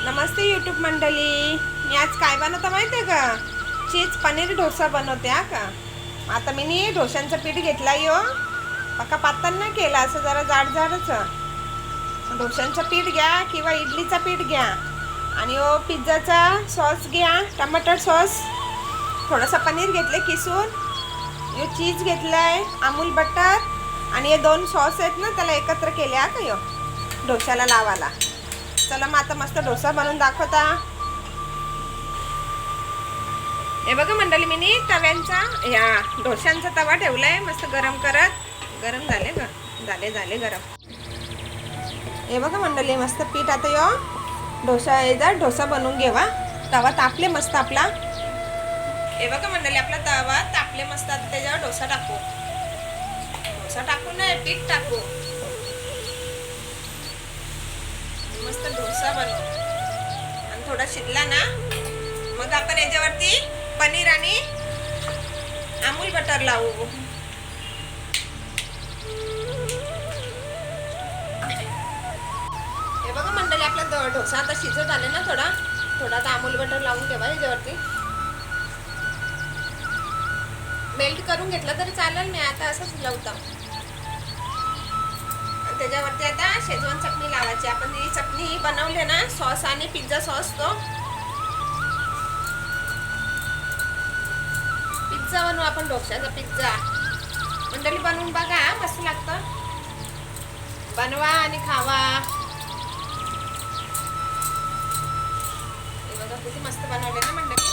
नमस्ते YouTube मंडळी. मी आज काय बनवतो माहिती आहे का? चीज पनीर डोसा बनवते हा का. आता मी डोशांचं पीठ घेतला यो, पक्का पातळ नाही केला, असं जरा जाड जाडच. डोशांचं पीठ घ्या किंवा इडलीचं पीठ घ्या आणि पिझ्झाचा सॉस घ्या, टमाटर सॉस, थोडासा पनीर घेतले किसून, यो चीज घेतलाय, अमूल बटर आणि हे दोन सॉस आहेत ना, त्याला एकत्र केले हा का यो डोशाला लावायला. चला मग आता मस्त डोसा बनवून दाखवता. हे बघा मंडळी, मी तव्यांचा या डोशांचा तवा ठेवलाय मस्त गरम करत. गरम झाले का? झाले गरम. हे बघा मंडळी, मस्त पीठ आता यो डोसा याचा डोसा बनवून घेवा. तवा तापले मस्त आपला. हे बघा मंडळी, आपला तवा तापले मस्त. आता त्याच्यावर डोसा टाकू. डोसा टाकू नाही, पीठ टाकू. मस्त डोसा बनवू आणि थोडा शिजला ना मग आपण याच्यावरती पनीर आणि अमूल बटर लावू. हे बघा मंडळी, आपला डोसा आता शिजत आले ना, थोडा आता अमूल बटर लावून ठेवा याच्यावरती. मेल्ट करून घेतलं तरी चालेल, मी आता असंच लावतो. त्याच्यावरती आता शेजवान चटणी लावायची. आपण ही चटणी बनवली ना, सॉस आणि पिझ्झा सॉस, तो पिझ्झा बनवू आपण, डोशाचा पिझ्झा. मंडळी बनवून बघा, मस्त लागतं. बनवा आणि खावा. हे बघा किती मस्त बनवले ना मंडळी.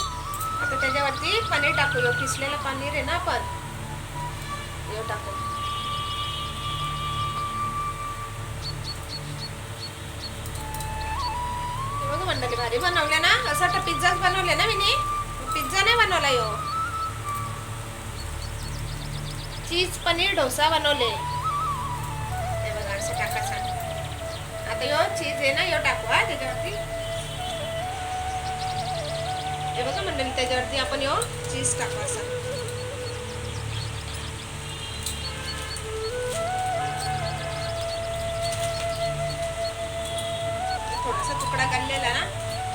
आता त्याच्यावरती पनीर टाकू. किसलेलं पनीर आहे ना, आपण टाकू. मंडळी भारी बनवले ना. असं वाटतं पिझ्झाच बनवले ना मी. पिझ्झा नाही बनवला यो, चीज पनीर डोसा बनवले. हे बघा असं टाकायचं. आता यो चीज आहे ना, यो टाकू हा त्याच्यावरती. हे बघा मंडळी, त्याच्यावरती आपण यो चीज टाकू असं. थोडासा तुकडा काढलेला ना,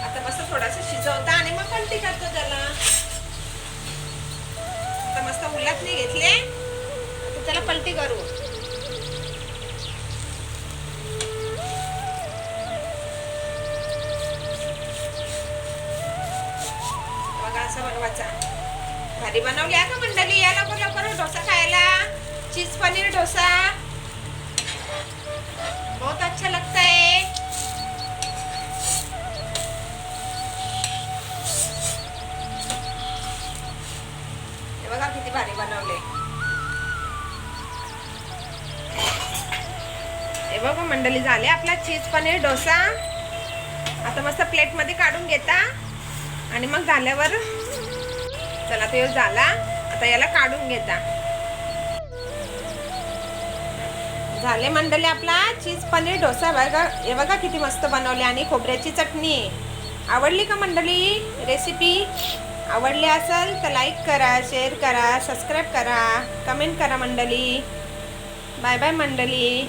आता मस्त थोडासा शिजवता आणि मग पलटी करतो त्याला. आता मस्त उलटणे घेतले, आता त्याला पलटी करू. बघा असं बनवायचा. भारी बनवली का मंडळी. या लवकर डोसा खायला. चीज पनीर डोसा बहुत अच्छा लगता है. बघा किती भारी बनवले. हे बघा मंडळी, झाले आपला चीज पनीर डोसा. आता मस्त प्लेट मध्ये काढून घेता आणि मग झाल्यावर चला तो झाला. आता याला काढून घेता. झाले मंडळी आपला चीज पनीर डोसा. बघा हे बघा किती मस्त बनवले. आणि खोबऱ्याची चटणी. आवडली का मंडळी रेसिपी? आवडली असेल तर लाईक करा, शेअर करा, सबस्क्राईब करा, कमेंट करा मंडळी. बाय बाय मंडळी.